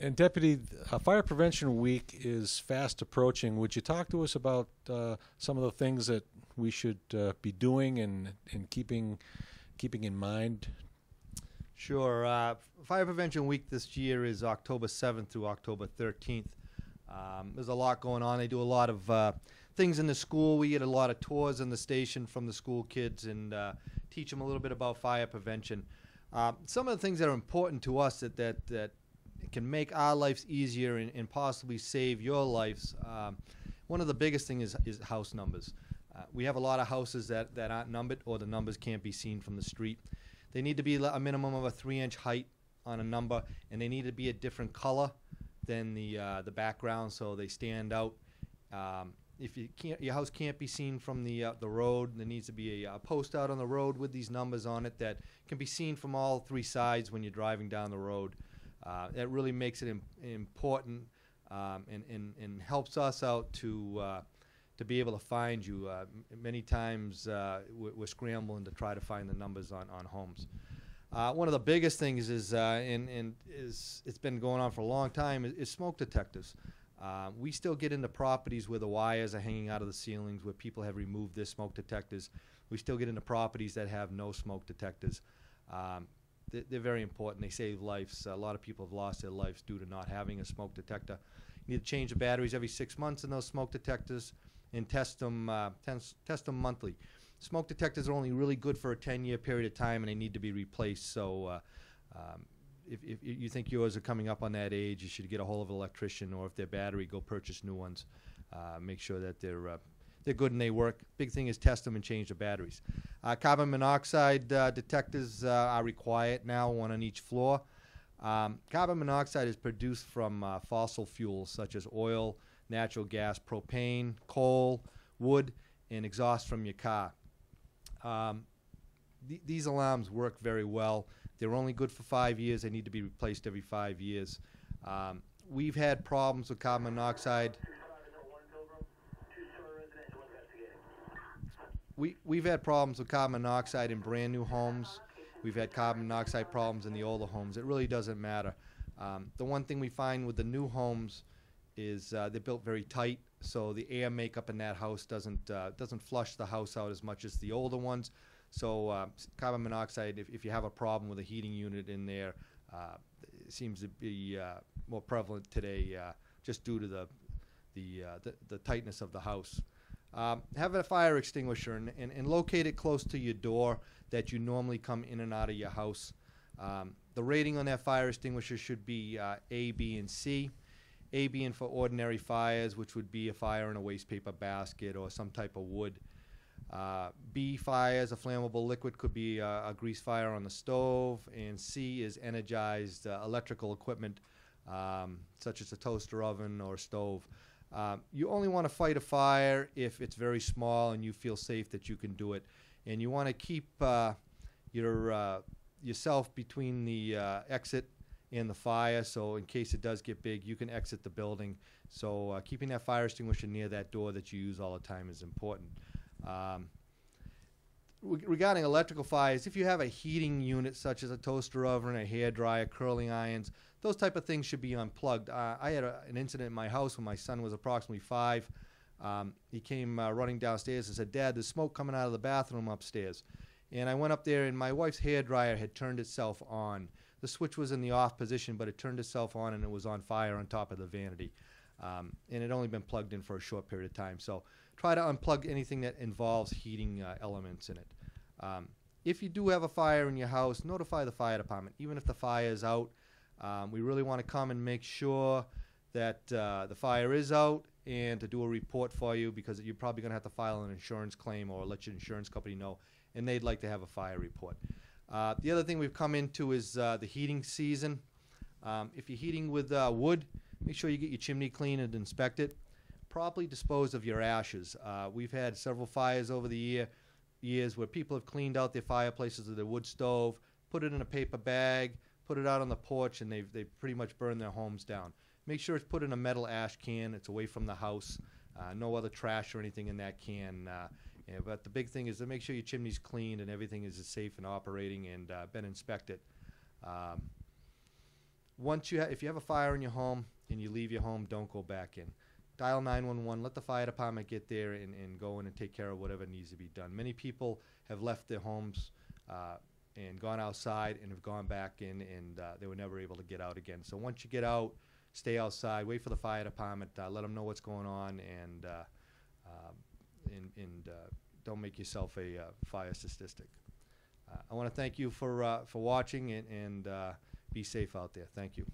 And Deputy, Fire Prevention Week is fast approaching. Would you talk to us about some of the things that we should be doing and keeping in mind? Sure. Fire Prevention Week this year is October 7th through October 13th. There's a lot going on. They do a lot of things in the school. We get a lot of tours in the station from the school kids and teach them a little bit about fire prevention. Some of the things that are important to us that can make our lives easier and possibly save your lives. One of the biggest things is house numbers. We have a lot of houses that aren't numbered, or the numbers can't be seen from the street. They need to be a minimum of a 3-inch height on a number, and they need to be a different color than the background, so they stand out. If your house can't be seen from the road, there needs to be a post out on the road with these numbers on it that can be seen from all 3 sides when you're driving down the road. That really makes it important and helps us out to be able to find you. Many times we're scrambling to try to find the numbers on homes. One of the biggest things is it's been going on for a long time is smoke detectors. We still get into properties where the wires are hanging out of the ceilings, where people have removed their smoke detectors. We still get into properties that have no smoke detectors. They're very important. They save lives. A lot of people have lost their lives due to not having a smoke detector. You need to change the batteries every 6 months in those smoke detectors and test them monthly. Smoke detectors are only really good for a 10-year period of time, and they need to be replaced. So if you think yours are coming up on that age, you should get a hold of an electrician, or if they're battery, go purchase new ones. Make sure that they're good and they work. Big thing is test them and change the batteries. Carbon monoxide detectors are required now, 1 on each floor. Carbon monoxide is produced from fossil fuels such as oil, natural gas, propane, coal, wood, and exhaust from your car. These alarms work very well. They're only good for 5 years. They need to be replaced every 5 years. We've had problems with carbon monoxide. We've had problems with carbon monoxide in brand new homes. We've had carbon monoxide problems in the older homes. It really doesn't matter. The one thing we find with the new homes is they're built very tight, so the air makeup in that house doesn't flush the house out as much as the older ones. So carbon monoxide, if you have a problem with a heating unit in there, it seems to be more prevalent today just due to the tightness of the house. Have a fire extinguisher and locate it close to your door that you normally come in and out of your house. The rating on that fire extinguisher should be A, B, and C. A being for ordinary fires, which would be a fire in a waste paper basket or some type of wood. B fires, a flammable liquid, could be a grease fire on the stove. And C is energized electrical equipment, such as a toaster oven or a stove. You only want to fight a fire if it's very small and you feel safe that you can do it. And you want to keep yourself between the exit and the fire, so in case it does get big, you can exit the building. So keeping that fire extinguisher near that door that you use all the time is important. Regarding electrical fires, if you have a heating unit such as a toaster oven, a hair dryer, curling irons, those type of things should be unplugged. I had an incident in my house when my son was approximately 5. He came running downstairs and said, "Dad, there's smoke coming out of the bathroom upstairs." And I went up there, and my wife's hair dryer had turned itself on. The switch was in the off position, but it turned itself on, and it was on fire on top of the vanity. And it had only been plugged in for a short period of time. So try to unplug anything that involves heating elements in it. If you do have a fire in your house, notify the fire department. Even if the fire is out, we really want to come and make sure that the fire is out and to do a report for you, because you're probably going to have to file an insurance claim or let your insurance company know, and they'd like to have a fire report. The other thing we've come into is the heating season. If you're heating with wood, make sure you get your chimney cleaned and inspect it. Properly dispose of your ashes. We've had several fires over the years where people have cleaned out their fireplaces or their wood stove, put it in a paper bag, put it out on the porch, and they've pretty much burned their homes down. Make sure it's put in a metal ash can. It's away from the house. No other trash or anything in that can. But the big thing is to make sure your chimney's cleaned and everything is safe and operating and been inspected. if you have a fire in your home and you leave your home, don't go back in. Dial 911, let the fire department get there and go in and take care of whatever needs to be done. Many people have left their homes and gone outside and have gone back in, and they were never able to get out again. So once you get out, stay outside, wait for the fire department, let them know what's going on, and don't make yourself a fire statistic. I want to thank you for watching, and be safe out there. Thank you.